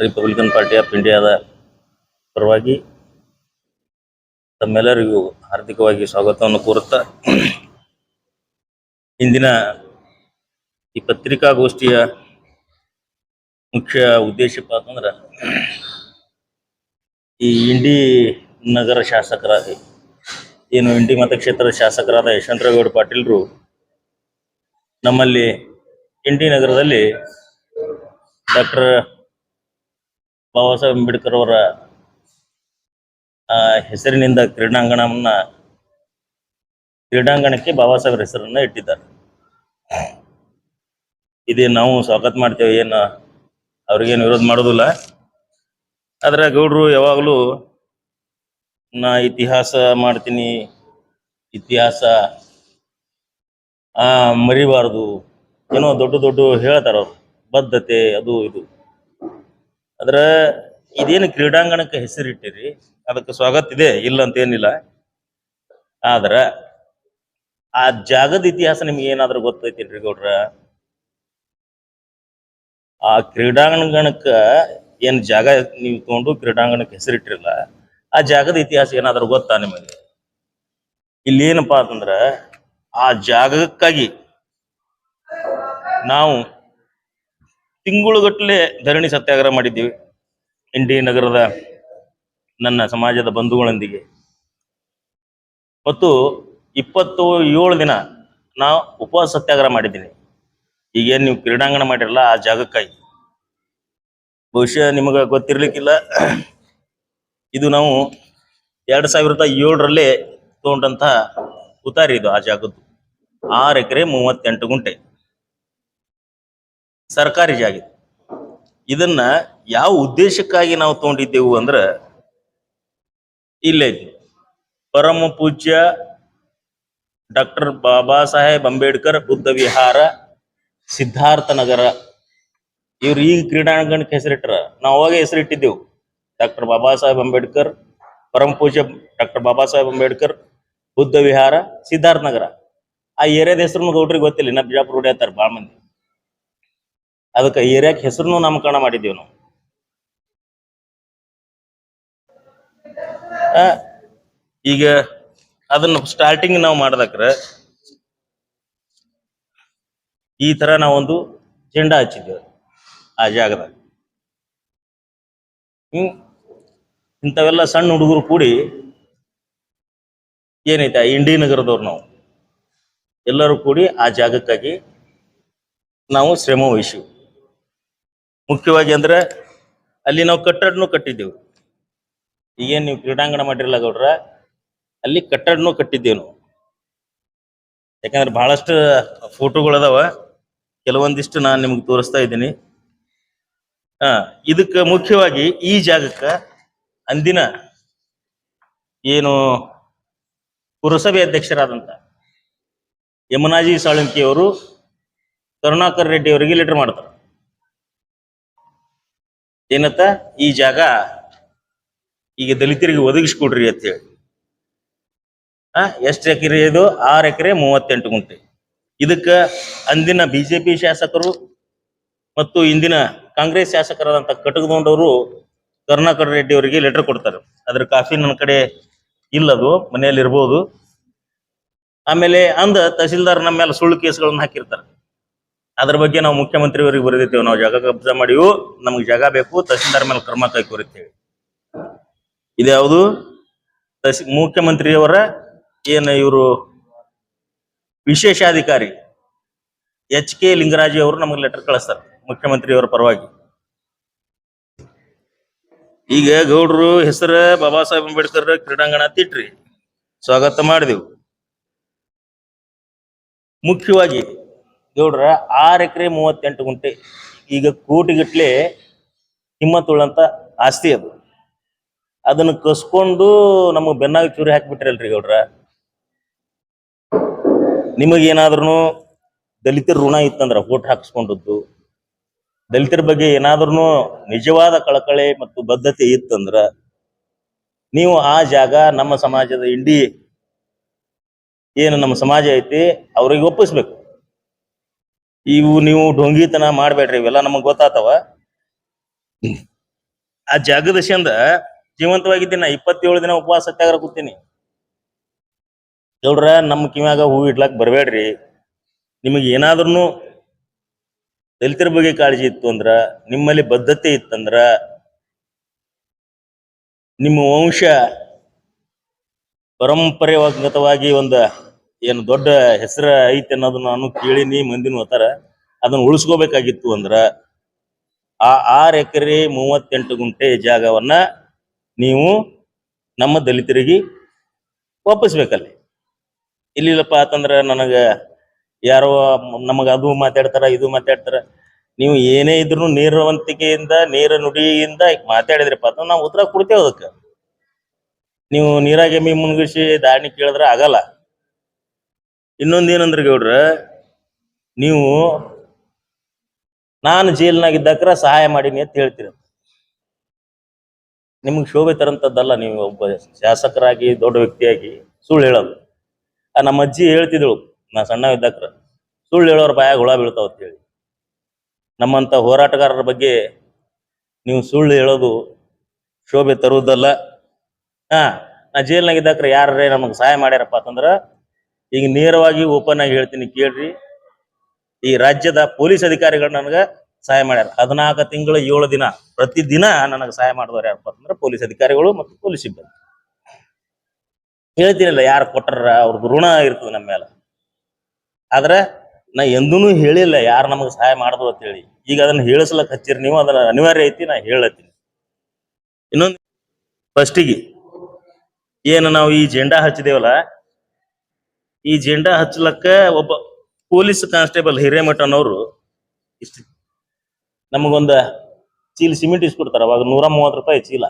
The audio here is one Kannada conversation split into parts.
ರಿಪಬ್ಲಿಕನ್ ಪಾರ್ಟಿ ಆಫ್ ಇಂಡಿಯಾದ ಪರವಾಗಿ ತಮ್ಮೆಲ್ಲರಿಗೂ ಹಾರ್ದಿಕವಾಗಿ ಸ್ವಾಗತವನ್ನು ಕೋರುತ್ತಾ ಇಂದಿನ ಈ ಪತ್ರಿಕಾಗೋಷ್ಠಿಯ ಮುಖ್ಯ ಉದ್ದೇಶಪ್ಪ ಅಂತಂದ್ರೆ ಈ ಇಂಡಿ ನಗರ ಶಾಸಕರಾದ ಏನು ಇಂಡಿ ಮತಕ್ಷೇತ್ರದ ಶಾಸಕರಾದ ಯಶವಂತರಾವ್ ಪಾಟೀಲ್ರು ನಮ್ಮಲ್ಲಿ ಇಂಡಿ ನಗರದಲ್ಲಿ ಡಾಕ್ಟರ್ ಬಾಬಾ ಸಾಹೇಬ್ ಅಂಬೇಡ್ಕರ್ ಅವರ ಹೆಸರಿನಿಂದ ಕ್ರೀಡಾಂಗಣಕ್ಕೆ ಬಾಬಾ ಸಾಹೇಬ್ರ ಹೆಸರನ್ನ ಇಟ್ಟಿದ್ದಾರೆ. ಇದೇ ನಾವು ಸ್ವಾಗತ ಮಾಡ್ತೇವೆ, ಏನು ಅವ್ರಿಗೇನು ವಿರೋಧ ಮಾಡೋದಿಲ್ಲ. ಆದ್ರೆ ಗೌಡ್ರು ಯಾವಾಗಲೂ ನಾ ಇತಿಹಾಸ ಮಾಡ್ತೀನಿ, ಇತಿಹಾಸ ಮರಿಬಾರದು, ಏನೋ ದೊಡ್ಡ ದೊಡ್ಡ ಹೇಳ್ತಾರ ಅವ್ರು, ಬದ್ಧತೆ ಅದು ಇದು. ಅದ್ರ ಇದೇನು ಕ್ರೀಡಾಂಗಣಕ್ಕೆ ಹೆಸರಿಟ್ಟಿರಿ, ಅದಕ್ಕೆ ಸ್ವಾಗತ ಇದೆ, ಇಲ್ಲ ಅಂತ ಏನಿಲ್ಲ. ಆದ್ರ ಆ ಜಾಗದ ಇತಿಹಾಸ ನಿಮ್ಗೆ ಏನಾದ್ರೂ ಗೊತ್ತೈತಿಲ್ರಿ ಗೌಡ್ರ? ಆ ಕ್ರೀಡಾಂಗಣಕ್ಕ ಏನ್ ಜಾಗ ನೀವು ತಗೊಂಡು ಕ್ರೀಡಾಂಗಣಕ್ಕೆ ಹೆಸರಿಟ್ಟಿರಲ್ಲ, ಆ ಜಾಗದ ಇತಿಹಾಸ ಏನಾದ್ರೂ ಗೊತ್ತಾ ನಿಮಗೆ? ಇಲ್ಲಿ ಏನಪ್ಪಾ ಅಂತಂದ್ರ ಆ ಜಾಗಕ್ಕಾಗಿ ನಾವು ತಿಂಗಳುಗಟ್ಟಲೆ ಧರಣಿ ಸತ್ಯಾಗ್ರಹ ಮಾಡಿದ್ದೀವಿ. ಇಂಡಿ ನಗರದ ನನ್ನ ಸಮಾಜದ ಬಂಧುಗಳೊಂದಿಗೆ ಮತ್ತು 27 ದಿನ ನಾವು ಉಪವಾಸ ಸತ್ಯಾಗ್ರಹ ಮಾಡಿದ್ದೀನಿ. ಈಗೇನು ನೀವು ಕ್ರೀಡಾಂಗಣ ಮಾಡಿರಲ್ಲ ಆ ಜಾಗಕ್ಕಾಗಿ. ಬಹುಶಃ ನಿಮಗೆ ಗೊತ್ತಿರ್ಲಿಕ್ಕಿಲ್ಲ, ಇದು ನಾವು 2007 ತಗೊಂಡಂತಹ ಉತಾರಿ ಇದು. ಆ ಜಾಗದ್ದು 6 ಎಕರೆ 38 ಗುಂಟೆ ಸರ್ಕಾರಿ ಜಾಗ. ಇದನ್ನ ಯಾವ ಉದ್ದೇಶಕ್ಕಾಗಿ ನಾವು ತಗೊಂಡಿದ್ದೆವು ಅಂದ್ರ, ಇಲ್ಲೇ ಪರಮ ಪೂಜ್ಯ ಡಾಕ್ಟರ್ ಬಾಬಾ ಸಾಹೇಬ್ ಅಂಬೇಡ್ಕರ್ ಬುದ್ಧ ವಿಹಾರ ಸಿದ್ಧಾರ್ಥ ನಗರ, ಇವ್ರು ಈಗ ಕ್ರೀಡಾಂಗಣಕ್ಕೆ ಹೆಸರಿಟ್ರ. ನಾವು ಅವಾಗ ಹೆಸರಿಟ್ಟಿದ್ದೆವು ಡಾಕ್ಟರ್ ಬಾಬಾ ಸಾಹೇಬ್ ಅಂಬೇಡ್ಕರ್, ಪರಮ ಪೂಜ್ಯ ಡಾಕ್ಟರ್ ಬಾಬಾ ಸಾಹೇಬ್ ಅಂಬೇಡ್ಕರ್ ಬುದ್ಧ ವಿಹಾರ ಸಿದ್ಧಾರ್ಥ ನಗರ. ಆ ಏರಿಯಾದ ಹೆಸರು ಗೌಡ್ರಿಗೆ ಗೊತ್ತಿಲ್ಲ, ಇನ್ನ ಬಿಜಾಪುರ ಹೊಡಿಯತ್ತಾರ ಬಾಳ ಮಂದಿ. ಅದಕ್ಕೆ ಏರಿಯಾಕ್ಕೆ ಹೆಸರು ನಾಮಕರಣ ಮಾಡಿದ್ದೇವೆ ನಾವು. ಈಗ ಅದನ್ನ ಸ್ಟಾರ್ಟಿಂಗ್ ನಾವು ಮಾಡ್ದಕ್ರ ಈ ತರ ನಾವೊಂದು ಜೆಂಡಾ ಹಚ್ಚಿದ್ದೇವೆ ಆ ಜಾಗದಾಗ. ಇಂಥವೆಲ್ಲ ಸಣ್ಣ ಹುಡುಗರು ಕೂಡಿ ಏನೈತೆ ಆ ಇಂಡಿ ನಗರದವ್ರು ನಾವು ಎಲ್ಲರೂ ಕೂಡಿ ಆ ಜಾಗಕ್ಕಾಗಿ ನಾವು ಶ್ರಮ ವಹಿಸಿವಿ. ಮುಖ್ಯವಾಗಿ ಅಂದ್ರೆ ಅಲ್ಲಿ ನಾವು ಕಟ್ಟಡನೂ ಕಟ್ಟಿದ್ದೆವು. ಈಗೇನು ನೀವು ಕ್ರೀಡಾಂಗಣ ಮಾಡಿರಲ್ಲ ಗೌಡ್ರ, ಅಲ್ಲಿ ಕಟ್ಟಡನೂ ಕಟ್ಟಿದ್ದೇವೆ ನಾವು. ಯಾಕಂದ್ರೆ ಬಹಳಷ್ಟು ಫೋಟೋಗಳದಾವ, ಕೆಲವೊಂದಿಷ್ಟು ನಾನು ನಿಮ್ಗೆ ತೋರಿಸ್ತಾ ಇದ್ದೀನಿ. ಇದಕ್ಕೆ ಮುಖ್ಯವಾಗಿ ಈ ಜಾಗಕ್ಕ ಅಂದಿನ ಏನು ಪುರಸಭೆ ಅಧ್ಯಕ್ಷರಾದಂತ ಯಮುನಾಜಿ ಸಾಳುಂಕಿ ಅವರು ಕರುಣಾಕರ್ ರೆಡ್ಡಿ ಅವರಿಗೆ ಲೆಟರ್ ಮಾಡ್ತಾರೆ. ಏನತ್ತ, ಈ ಜಾಗ ಈಗ ದಲಿತರಿಗೆ ಒದಗಿಸ್ಕೊಡ್ರಿ ಅಂತ ಹೇಳಿ. ಎಷ್ಟು ಎಕರೆ ಇದು? 6 ಎಕರೆ 38 ಗುಂಟೆ. ಇದಕ್ಕ ಅಂದಿನ ಬಿಜೆಪಿ ಶಾಸಕರು ಮತ್ತು ಇಂದಿನ ಕಾಂಗ್ರೆಸ್ ಶಾಸಕರಾದಂತ ಕಟಕದೊಂಡವರು ಕರುಣಾಕರ್ ರೆಡ್ಡಿ ಅವರಿಗೆ ಲೆಟರ್ ಕೊಡ್ತಾರೆ. ಅದ್ರ ಕಾಫಿ ನನ್ನ ಕಡೆ ಇಲ್ಲದು, ಮನೆಯಲ್ಲಿ ಇರ್ಬೋದು. ಆಮೇಲೆ ತಹಸೀಲ್ದಾರ್ ನಮ್ಮ ಮೇಲೆ ಸುಳ್ಳು ಕೇಸ್ಗಳನ್ನ ಹಾಕಿರ್ತಾರೆ. ಅದ್ರ ಬಗ್ಗೆ ನಾವು ಮುಖ್ಯಮಂತ್ರಿ ಅವರಿಗೆ ಬರೆದಿದ್ದೇವೆ, ನಾವು ಜಾಗ ಕಬ್ಜಾ ಮಾಡಿವು, ನಮ್ಗೆ ಜಾಗ ಬೇಕು, ತಹಸೀಲ್ದಾರ್ ಮೇಲೆ ಕ್ರಮ ಕೈಗೊಳ್ಳುತ್ತೇವೆ. ಇದ್ಯಾವುದು ಮುಖ್ಯಮಂತ್ರಿಯವರ ಏನು ಇವರು ವಿಶೇಷಾಧಿಕಾರಿ HK ಲಿಂಗರಾಜು ಅವರು ನಮಗೆ ಲೆಟರ್ ಕಳಿಸ್ತಾರೆ ಮುಖ್ಯಮಂತ್ರಿಯವರ ಪರವಾಗಿ. ಈಗ ಗೌಡ್ರು ಹೆಸರು ಬಾಬಾ ಸಾಹೇಬ್ ಅಂಬೇಡ್ಕರ್ ಕ್ರೀಡಾಂಗಣ ತಿಟ್ರಿ, ಸ್ವಾಗತ ಮಾಡಿದೆವು. ಮುಖ್ಯವಾಗಿ ಗೌಡ್ರ 6 ಎಕರೆ 38 ಗುಂಟೆ ಈಗ ಕೋಟಿಗಟ್ಲೆ ಕಿಮ್ಮತ್ತುಳ್ಳಂತ ಆಸ್ತಿ ಅದು. ಅದನ್ನು ಕಸ್ಕೊಂಡು ನಮಗೆ ಬೆನ್ನಾಗಿ ಚೂರಿ ಹಾಕಿಬಿಟ್ರಲ್ರಿ ಗೌಡ್ರ. ನಿಮಗೇನಾದ್ರೂ ದಲಿತರ ಋಣ ಇತ್ತಂದ್ರ, ಓಟ್ ಹಾಕಿಸ್ಕೊಂಡದ್ದು, ದಲಿತರ ಬಗ್ಗೆ ಏನಾದ್ರೂ ನಿಜವಾದ ಕಳಕಳಿ ಮತ್ತು ಬದ್ಧತೆ ಇತ್ತಂದ್ರ ನೀವು ಆ ಜಾಗ ನಮ್ಮ ಸಮಾಜದ ಇಂಡಿ ಏನು ನಮ್ಮ ಸಮಾಜ ಐತಿ ಅವ್ರಿಗೆ ಒಪ್ಪಿಸ್ಬೇಕು. ಇವು ನೀವು ಢೋಂಗಿತನ ಮಾಡ್ಬೇಡ್ರಿ, ಇವೆಲ್ಲ ನಮಗ್ ಗೊತ್ತಾತವ. ಆ ಜಾಗದ ಚಂದ ಜೀವಂತವಾಗಿದ್ದೀನಿ. 27 ದಿನ ಉಪವಾಸ ಸತ್ಯಾಗ್ರಹ ಕೂತೀನಿ. ಗೌಡ್ರ, ನಮ್ ಕಿವ್ಯಾಗ ಹೂ ಇಡ್ಲಾಕ್ ಬರ್ಬೇಡ್ರಿ. ನಿಮಗ್ ಏನಾದ್ರೂ ದಲಿತರ ಬಗ್ಗೆ ಕಾಳಜಿ ಇತ್ತು ಅಂದ್ರ, ನಿಮ್ಮಲ್ಲಿ ಬದ್ಧತೆ ಇತ್ತಂದ್ರ, ನಿಮ್ಮ ವಂಶ ಪರಂಪರೆಗತವಾಗಿ ಒಂದ ಏನು ದೊಡ್ಡ ಹೆಸರ ಐತಿ ಅನ್ನೋದನ್ನ ನಾನು ಕೇಳಿನಿ, ಮಂದಿನ ಹೋತಾರ. ಅದನ್ನ ಉಳಿಸ್ಕೋಬೇಕಾಗಿತ್ತು ಅಂದ್ರ ಆ 6 ಎಕರೆ 38 ಗುಂಟೆ ಜಾಗವನ್ನ ನೀವು ನಮ್ಮ ದಲಿತರಿಗೆ ವಾಪಸ್ಬೇಕಲ್ಲಿ. ಇಲ್ಲಿಲ್ಲಪ್ಪ ಅಂತಂದ್ರ ನನಗ ಯಾರೋ ನಮಗ ಅದು ಮಾತಾಡ್ತಾರ, ಇದು ಮಾತಾಡ್ತಾರ. ನೀವು ಏನೇ ಇದ್ರು ನೇರವಂತಿಕೆಯಿಂದ, ನೇರ ನುಡಿಯಿಂದ ಮಾತಾಡಿದ್ರಪ್ಪ ಅಂತ ನಾವು ಉತ್ತರ ಕೊಡ್ತೇವೆ. ಅದಕ್ಕೆ ನೀವು ನೀರಾಗ ಎಮ್ಮಿ ಮುನ್ಗಿಸಿ ದಾಣಿ ಕೇಳಿದ್ರ ಆಗಲ್ಲ. ಇನ್ನೊಂದೇನಂದ್ರೆ ಗೌಡ್ರ, ನೀವು ನಾನು ಜೈಲ್ನಾಗಿದ್ದಾಕ್ರ ಸಹಾಯ ಮಾಡೀನಿ ಅಂತ ಹೇಳ್ತೀರ. ನಿಮ್ಗೆ ಶೋಭೆ ತರಂತದ್ದಲ್ಲ. ನೀವು ಒಬ್ಬ ಶಾಸಕರಾಗಿ, ದೊಡ್ಡ ವ್ಯಕ್ತಿಯಾಗಿ ಸುಳ್ಳು ಹೇಳೋದು. ನಮ್ಮ ಅಜ್ಜಿ ಹೇಳ್ತಿದ್ರು, ನಾ ಸಣ್ಣ ಇದ್ದಾಕ್ರ, ಸುಳ್ಳು ಹೇಳೋರ್ ಬಾಯಾಗ ಹುಳ ಬೀಳ್ತಾವ ಅಂತ ಹೇಳಿ. ನಮ್ಮಂತ ಹೋರಾಟಗಾರರ ಬಗ್ಗೆ ನೀವು ಸುಳ್ಳು ಹೇಳೋದು ಶೋಭೆ ತರುವುದಲ್ಲ. ನಾ ಜೈಲ್ನಾಗಿದ್ದಾಕ್ರ ಯಾರೇ ನಮಗ್ ಸಹಾಯ ಮಾಡ್ಯಾರಪ್ಪ ಅಂತಂದ್ರ, ಈಗ ನೇರವಾಗಿ ಓಪನ್ ಆಗಿ ಹೇಳ್ತೀನಿ ಕೇಳ್ರಿ. ಈ ರಾಜ್ಯದ ಪೊಲೀಸ್ ಅಧಿಕಾರಿಗಳು ನನಗ ಸಹಾಯ ಮಾಡ್ಯಾರ. 14 ತಿಂಗಳು 7 ದಿನ ಪ್ರತಿದಿನ ನನಗೆ ಸಹಾಯ ಮಾಡಿದವ್ರು ಯಾರಪ್ಪ ಅಂತಂದ್ರೆ ಪೊಲೀಸ್ ಅಧಿಕಾರಿಗಳು ಮತ್ತು ಪೊಲೀಸ್ ಸಿಬ್ಬಂದಿ. ಹೇಳ್ತೀರಲ್ಲ, ಯಾರು ಕೊಟ್ಟಾರ ಅವ್ರದ್ದು ಋಣ ಇರ್ತದೆ ನಮ್ಮ ಮೇಲೆ. ಆದ್ರೆ ನಾ ಎಂದೂ ಹೇಳಿಲ್ಲ ಯಾರು ನಮಗೆ ಸಹಾಯ ಮಾಡಿದ್ರು ಅಂತ ಹೇಳಿ. ಈಗ ಅದನ್ನ ಹೇಳಿಸ್ಲಕ್ ಹಚ್ಚಿರಿ ನೀವು, ಅದನ್ನ ಅನಿವಾರ್ಯ ಐತಿ, ನಾ ಹೇಳತ್ತೀನಿ. ಇನ್ನೊಂದು, ಫಸ್ಟಿಗೆ ಏನು ನಾವು ಈ ಜೆಂಡಾ ಹಚ್ಚಿದೇವಲ್ಲ, ಈ ಜೆಂಡಾ ಹಚ್ಚಲಕ್ಕ ಒಬ್ಬ ಪೊಲೀಸ್ ಕಾನ್ಸ್ಟೇಬಲ್ ಹಿರೇಮಠನವರು ಇಷ್ಟ ನಮಗೊಂದ ಚೀಲ ಸಿಮೆಂಟ್ ಇಸ್ಕೊಡ್ತಾರ. ಅವಾಗ 130 ರೂಪಾಯಿ ಚೀಲ.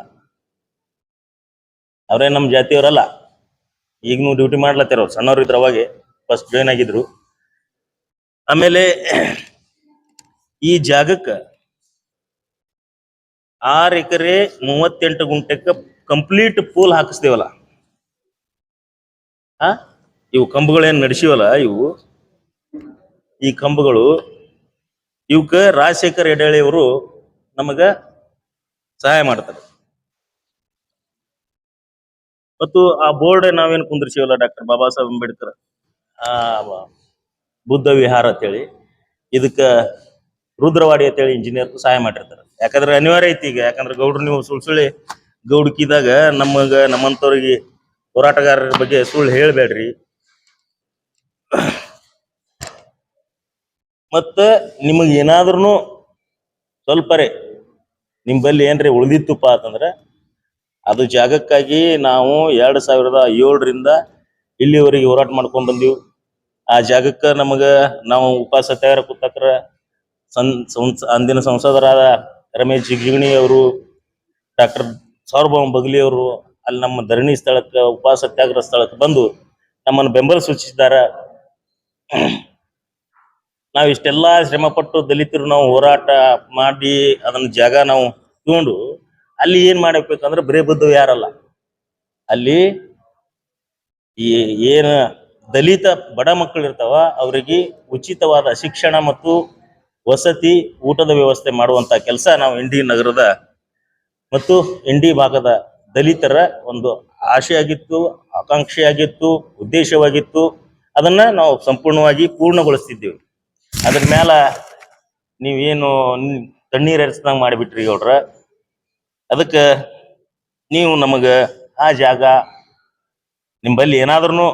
ಅವ್ರೇ ನಮ್ಮ ಜಾತಿಯವರಲ್ಲ, ಈಗನೂ ಡ್ಯೂಟಿ ಮಾಡ್ಲತ್ತಾರ. ಅವ್ರು ಸಣ್ಣವ್ರು ಇದ್ರು, ಅವಾಗೆ ಫಸ್ಟ್ ಜಾಯ್ನ್ ಆಗಿದ್ರು. ಆಮೇಲೆ ಈ ಜಾಗಕ್ಕ 6 ಎಕರೆ 38 ಗುಂಟೆಕ್ಕ ಕಂಪ್ಲೀಟ್ ಪೋಲ್ ಹಾಕಿಸ್ತೇವಲ್ಲ. ಇವು ಕಂಬಗಳೇನ್ ನಡೆಸಿವಲ್ಲ, ಈ ಕಂಬಗಳು, ಇವಕ್ಕ ರಾಜಶೇಖರ್ ಹೆಡಾಳಿ ಅವರು ನಮಗ ಸಹಾಯ ಮಾಡ್ತಾರೆ. ಮತ್ತು ಆ ಬೋರ್ಡ್ ನಾವೇನು ಕುಂದ್ರಿಸಿವಲ್ಲ, ಡಾಕ್ಟರ್ ಬಾಬಾ ಸಾಹೇಬ್ ಅಂಬೇಡ್ಕರ್ ಬುದ್ಧ ವಿಹಾರ ಅಂತೇಳಿ, ಇದಕ್ಕ ರುದ್ರವಾಡಿ ಅಂತೇಳಿ ಇಂಜಿನಿಯರ್ ಸಹಾಯ ಮಾಡಿರ್ತಾರೆ. ಯಾಕಂದ್ರೆ ಅನಿವಾರ್ಯ ಐತಿ ಈಗ. ಯಾಕಂದ್ರೆ ಗೌಡ್ರು ನೀವು ಸುಳ್ಳಿ ಗೌಡ್ಕಿದಾಗ ನಮ್ಮಂತವ್ರಿಗೆ ಹೋರಾಟಗಾರರ ಬಗ್ಗೆ ಸುಳ್ಳು ಹೇಳ್ಬೇಡ್ರಿ. ಮತ್ತ ನಿಮಗ್ ಏನಾದ್ರೂ ಸ್ವಲ್ಪರೇ ನಿಂಬಲ್ಲಿ ಏನ್ರಿ ಉಳಿದಿತ್ತುಪ್ಪ ಅಂತಂದ್ರೆ, ಅದು ಜಾಗಕ್ಕಾಗಿ ನಾವು 2007ರಿಂದ ಇಲ್ಲಿವರೆಗೆ ಹೋರಾಟ ಮಾಡ್ಕೊಂಡ್ ಬಂದೀವಿ. ಆ ಜಾಗಕ್ಕ ನಾವು ಉಪವಾಸ ಸತ್ಯಾಗ್ರಹ ಕೂತಕ್ರ ಅಂದಿನ ಸಂಸದರಾದ ರಮೇಶ್ ಜಿಗಜಿಣಗಿ ಅವರು, ಡಾಕ್ಟರ್ ಸಾರ್ವಭೌಮ ಬಗಲಿ ಅವರು ಅಲ್ಲಿ ನಮ್ಮ ಧರಣಿ ಸ್ಥಳಕ್ಕೆ, ಉಪವಾಸ ಸತ್ಯಾಗ್ರಹ ಸ್ಥಳಕ್ಕೆ ಬಂದು ನಮ್ಮನ್ನು ಬೆಂಬಲ ಸೂಚಿಸಿದ್ದಾರೆ. ನಾವು ಇಷ್ಟೆಲ್ಲಾ ಶ್ರಮ ಪಟ್ಟು ದಲಿತರು ನಾವು ಹೋರಾಟ ಮಾಡಿ ಅದನ್ನ ಜಾಗ ನಾವು ತಗೊಂಡು ಅಲ್ಲಿ ಏನ್ ಮಾಡಬೇಕಂದ್ರೆ, ಬರೇ ಬುದ್ಧ ಯಾರಲ್ಲ, ಅಲ್ಲಿ ಈ ಏನ ದಲಿತ ಬಡ ಮಕ್ಕಳು ಇರ್ತಾವ ಅವರಿಗೆ ಉಚಿತವಾದ ಶಿಕ್ಷಣ ಮತ್ತು ವಸತಿ, ಊಟದ ವ್ಯವಸ್ಥೆ ಮಾಡುವಂತ ಕೆಲಸ ನಾವು ಇಂಡಿ ನಗರದ ಮತ್ತು ಇಂಡಿ ಭಾಗದ ದಲಿತರ ಒಂದು ಆಶೆಯಾಗಿತ್ತು, ಆಕಾಂಕ್ಷೆಯಾಗಿತ್ತು, ಉದ್ದೇಶವಾಗಿತ್ತು. ಅದನ್ನ ನಾವು ಸಂಪೂರ್ಣವಾಗಿ ಪೂರ್ಣಗೊಳಿಸ್ತಿದ್ದೇವೆ. ಅದ್ರ ಮೇಲ ನೀವೇನು ತಣ್ಣೀರ್ ಎರಚ್ದಂಗ ಮಾಡಿಬಿಟ್ರಿ ಗೌಡ್ರ. ಅದಕ್ಕೆ ನೀವು ನಮಗ ಆ ಜಾಗ ನಿಂಬಲ್ಲಿ ಏನಾದ್ರೂ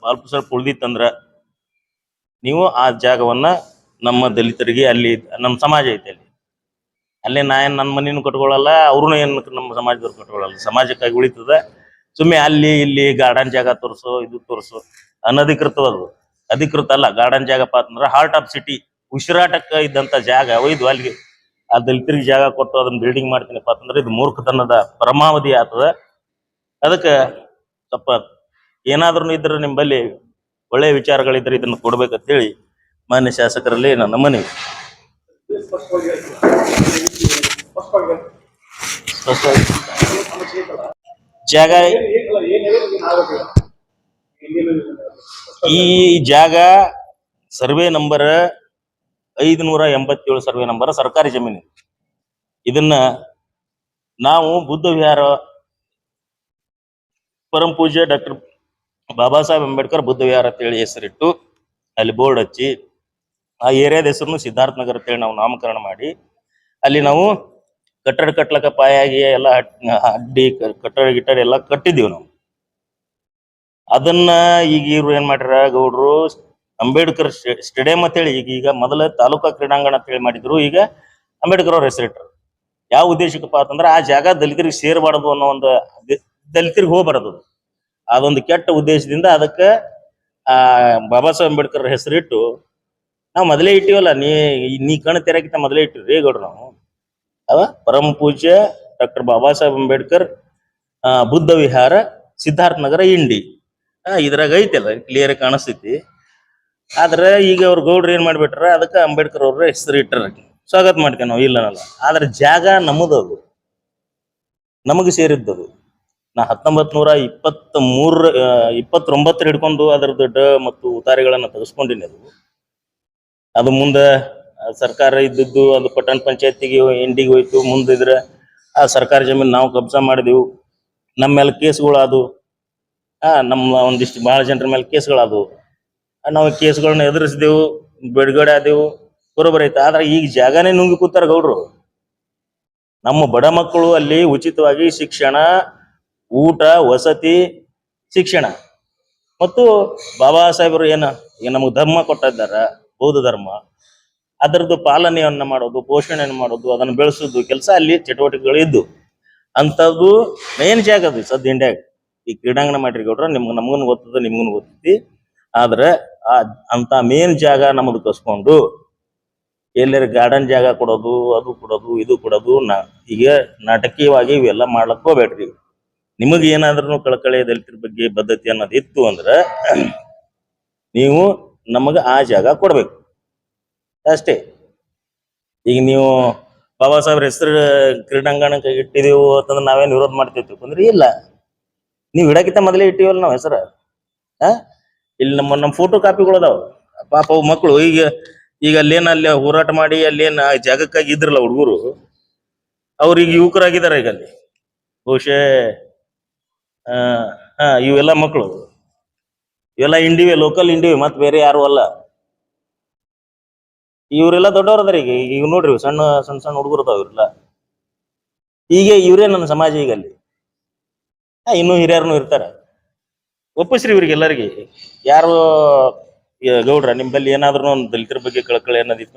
ಅಲ್ಪ ಸ್ವಲ್ಪ ಉಳ್ದಿತ್ತಂದ್ರ, ನೀವು ಆ ಜಾಗವನ್ನ ನಮ್ಮ ದಲಿತರಿಗೆ, ಅಲ್ಲಿ ನಮ್ಮ ಸಮಾಜ ಐತೆ ಅಲ್ಲೇ ನಾ ಏನ್ ನನ್ನ ಮನೇನು ಕಟ್ಕೊಳ್ಳಲ್ಲ, ಅವ್ರೂ ಏನ್ ನಮ್ಮ ಸಮಾಜದವ್ರು ಕಟ್ಕೊಳ್ಳಲ್ಲ. ಸಮಾಜಕ್ಕಾಗಿ ಉಳಿತದ. ಸುಮ್ಮನೆ ಅಲ್ಲಿ ಇಲ್ಲಿ ಗಾರ್ಡನ್ ಜಾಗ ತೋರಿಸು, ಇದು ತೋರಿಸು, ಅನಧಿಕೃತವಾದ. ಅಧಿಕೃತ ಅಲ್ಲ ಗಾರ್ಡನ್ ಜಾಗಪ್ಪ ಅಂತಂದ್ರೆ, ಹಾರ್ಟ್ ಆಫ್ ಸಿಟಿ, ಉಸಿರಾಟಕ್ಕ ಇದ್ದಂತ ಜಾಗ ಒಯ್ದು ಅಲ್ಲಿಗೆ ಆ ದಲಿತರಿಗೆ ಜಾಗ ಕೊಟ್ಟು ಅದನ್ನ ಬಿಲ್ಡಿಂಗ್ ಮಾಡ್ತೀನಪ್ಪ ಅಂತಂದ್ರೆ, ಇದು ಮೂರ್ಖತನದ ಪರಮಾವಧಿ ಆಗ್ತದ. ಅದಕ್ಕೆ ಸ್ವಲ್ಪ ಏನಾದ್ರೂ ಇದ್ರೆ ನಿಂಬಲ್ಲಿ ಒಳ್ಳೆಯ ವಿಚಾರಗಳಿದ್ರೆ ಇದನ್ನ ಕೊಡ್ಬೇಕಂತೇಳಿ ಮಾನ್ಯ ಶಾಸಕರಲ್ಲಿ ನನ್ನ ಮನವಿ. ಜಾಗ, ಈ ಜಾಗ ಸರ್ವೆ ನಂಬರ್ 587 ಸರ್ವೆ ನಂಬರ್ ಸರ್ಕಾರಿ ಜಮೀನು. ಇದನ್ನ ನಾವು ಬುದ್ಧ ವಿಹಾರ ಪರಂ ಪೂಜ್ಯ ಡಾಕ್ಟರ್ ಬಾಬಾ ಸಾಹೇಬ್ ಅಂಬೇಡ್ಕರ್ ಬುದ್ಧ ವಿಹಾರ ಅಂತೇಳಿ ಹೆಸರಿಟ್ಟು ಅಲ್ಲಿ ಬೋರ್ಡ್ ಹಚ್ಚಿ ಆ ಏರಿಯಾದ ಹೆಸರನ್ನು ಸಿದ್ಧಾರ್ಥ ನಗರ ಅಂತೇಳಿ ನಾವು ನಾಮಕರಣ ಮಾಡಿ ಅಲ್ಲಿ ನಾವು ಕಟ್ಟಡ ಕಟ್ಲಕ್ಕ ಪಾಯಾಗಿ ಎಲ್ಲ ಅಡ್ಡಿ ಕಟ್ಟಡ ಗಿಟ್ಟಡ ಎಲ್ಲ ಕಟ್ಟಿದ್ದೀವಿ ನಾವು. ಅದನ್ನ ಈಗ ಇವ್ರು ಏನ್ ಮಾಡ್ಯಾರ ಗೌಡ್ರು, ಅಂಬೇಡ್ಕರ್ ಸ್ಟೇಡಿಯಂ ಅಂತೇಳಿ ಈಗ ಮೊದಲ ತಾಲೂಕಾ ಕ್ರೀಡಾಂಗಣ ಅಂತೇಳಿ ಮಾಡಿದ್ರು, ಈಗ ಅಂಬೇಡ್ಕರ್ ಅವ್ರ ಹೆಸರಿಟ್ರು. ಯಾವ ಉದ್ದೇಶಕ್ಕಪ್ಪ ಅಂತಂದ್ರೆ ಆ ಜಾಗ ದಲಿತರಿಗೆ ಸೇರಬಾರದು ಅನ್ನೋ ಒಂದು ದಲಿತರಿಗೆ ಹೋಗ್ಬಾರದು, ಅದೊಂದು ಕೆಟ್ಟ ಉದ್ದೇಶದಿಂದ ಅದಕ್ಕೆ ಬಾಬಾ ಸಾಹೇಬ್ ಅಂಬೇಡ್ಕರ್ ಹೆಸರಿಟ್ಟು ನಾವು ಮೊದಲೇ ಇಟ್ಟಿವಲ್ಲ, ನೀ ಕಣ್ ತೆರಕಿಂತ ಮೊದಲೇ ಇಟ್ಟಿವ್ರಿ ಗೌಡ್ರು ನಾವು. ಅವ ಪರಮ ಪೂಜ್ಯ ಡಾಕ್ಟರ್ ಬಾಬಾ ಸಾಹೇಬ್ ಅಂಬೇಡ್ಕರ್ ಬುದ್ಧ ವಿಹಾರ ಸಿದ್ಧಾರ್ಥ ನಗರ ಇಂಡಿ ಇದ್ರಾಗ ಐತಲ್ಲ ಕ್ಲಿಯರ್ ಕಾಣಿಸ್ತೈತಿ. ಆದ್ರೆ ಈಗ ಅವ್ರ ಗೌಡ್ರು ಏನ್ ಮಾಡ್ಬಿಟ್ರ, ಅದಕ್ಕೆ ಅಂಬೇಡ್ಕರ್ ಅವ್ರ ಹೆಸರು ಇಟ್ಟರ. ಸ್ವಾಗತ ಮಾಡ್ತೇವೆ ನಾವು, ಇಲ್ಲ ಅನ್ನಲ್ಲ. ಆದ್ರೆ ಜಾಗ ನಮ್ಮದದು, ನಮಗೆ ಸೇರಿದ್ದದು. ನಾ 1923 ಹಿಡ್ಕೊಂಡು ಅದರದ್ದು ಡ ಮತ್ತು ಉತಾರಿಗಳನ್ನ ತೆಗೆಸ್ಕೊಂಡಿನಿ. ಅದು ಮುಂದೆ ಸರ್ಕಾರ ಇದ್ದದ್ದು ಅದು ಪಟ್ಟಣ ಪಂಚಾಯತಿಗೆ ಇಂಡಿಗೆ ಹೋಯ್ತು. ಮುಂದಿದ್ರೆ ಆ ಸರ್ಕಾರಿ ಜಮೀನು ನಾವು ಕಬ್ಜಾ ಮಾಡಿದೆವು, ನಮ್ಮ ಮೇಲೆ ಕೇಸ್ಗಳು ಅದು, ನಮ್ಮ ಒಂದಿಷ್ಟು ಬಹಳ ಜನರ ಮೇಲೆ ಕೇಸ್ಗಳಾದವು. ನಾವು ಕೇಸ್ಗಳನ್ನ ಎದುರಿಸಿದೆವು, ಬಿಡುಗಡೆ ಆದೆವು, ಬರೋಬ್ಬರ ಐತೆ. ಆದ್ರೆ ಈಗ ಜಾಗನೇ ನುಂಗಿ ಕೂತಾರ ಗೌಡ್ರು. ನಮ್ಮ ಬಡ ಮಕ್ಕಳು ಅಲ್ಲಿ ಉಚಿತವಾಗಿ ಶಿಕ್ಷಣ, ಊಟ, ವಸತಿ, ಶಿಕ್ಷಣ ಮತ್ತು ಬಾಬಾ ಸಾಹೇಬರು ಈಗ ನಮಗೆ ಧರ್ಮ ಕೊಟ್ಟಿದ್ದಾರ, ಬೌದ್ಧ ಧರ್ಮ, ಅದರದ್ದು ಪಾಲನೆಯನ್ನ ಮಾಡೋದು, ಪೋಷಣೆಯನ್ನು ಮಾಡೋದು, ಅದನ್ನು ಬೆಳೆಸೋದು ಕೆಲಸ ಅಲ್ಲಿ ಚಟುವಟಿಕೆಗಳು ಇದ್ದು ಅಂಥದ್ದು ಮೇನ್ ಜಾಗ ಅದು ಸದ್ ಇಂಡಿಯಾಗ. ಈ ಕ್ರೀಡಾಂಗಣ ಮಾಡ್ರಿ ಗೌಡ್ರ, ನಮಗನು ಗೊತ್ತದ, ನಿಮ್ಗನು ಗೊತ್ತೈತಿ. ಆದ್ರೆ ಅಂತ ಮೇನ್ ಜಾಗ ನಮ್ಮದು ಕಸ್ಕೊಂಡು ಎಲ್ಲರ ಗಾರ್ಡನ್ ಜಾಗ ಕೊಡೋದು, ಅದು ಕೊಡೋದು, ಇದು ಕೊಡೋದು, ಈಗ ನಾಟಕೀಯವಾಗಿ ಇವೆಲ್ಲ ಮಾಡ್ಲಕ್ ಹೋಗ್ಬೇಡ್ರಿ. ನಿಮಗೆ ಏನಾದ್ರೂ ಕಳಕಳಿ ದಲಿತರ ಬಗ್ಗೆ ಬದ್ಧತೆ ಅನ್ನೋದು ಇತ್ತು ಅಂದ್ರೆ ನೀವು ನಮಗ ಆ ಜಾಗ ಕೊಡ್ಬೇಕು ಅಷ್ಟೇ. ಈಗ ನೀವು ಬಾಬಾ ಸಾಹೇಬ್ರ ಹೆಸರು ಕ್ರೀಡಾಂಗಣಕ್ಕೆ ಇಟ್ಟಿದೀವು ಅಂತಂದ್ರೆ ನಾವೇನು ವಿರೋಧ ಮಾಡ್ತಿರ್ತೀವಿ ಅಂದ್ರೆ ಇಲ್ಲ, ನೀವು ಇಡಕ್ಕಿಂತ ಮೊದಲೇ ಇಟ್ಟಿವಲ್ಲ ನಾವು ಹೆಸರು. ಇಲ್ಲಿ ನಮ್ಮ ಫೋಟೋ ಕಾಪಿಗಳು ಪಾಪ ಅವು ಮಕ್ಕಳು ಈಗ ಅಲ್ಲಿ ಹೋರಾಟ ಮಾಡಿ ಅಲ್ಲೇನ ಜಾಗಕ್ಕಾಗಿ ಇದ್ರಲ್ಲ ಹುಡುಗರು, ಅವ್ರಿಗೆ ಯುವಕರಾಗಿದ್ದಾರೆ ಈಗ ಅಲ್ಲಿ. ಬಹುಶಃ ಇವೆಲ್ಲ ಮಕ್ಕಳು ಇವೆಲ್ಲ ಇಂಡಿವೆ, ಲೋಕಲ್ ಇಂಡಿವೆ, ಮತ್ತೆ ಬೇರೆ ಯಾರು ಅಲ್ಲ. ಇವರೆಲ್ಲ ದೊಡ್ಡವ್ರ ಅದಾರ. ಈಗ ನೋಡ್ರಿ ಸಣ್ಣ ಸಣ್ಣ ಹುಡುಗರು ಅದಾವ ಇವ್ರೆಲ್ಲ. ಈಗ ಇವ್ರೇ ನನ್ನ ಸಮಾಜ. ಈಗ ಅಲ್ಲಿ ಇನ್ನೂ ಹಿರಿಯರ್ನು ಇರ್ತಾರ. ಒಪ್ಪಿಸ್ರಿ ಇವ್ರಿಗೆಲ್ಲರಿಗೆ. ಯಾರು ಗೌಡ್ರ ನಿಮ್ಮಲ್ಲಿ ಏನಾದ್ರು ಒಂದು ದಲಿತರ ಬಗ್ಗೆ ಕಳಕಳಿ ಅನ್ನೋದಿತ್ತು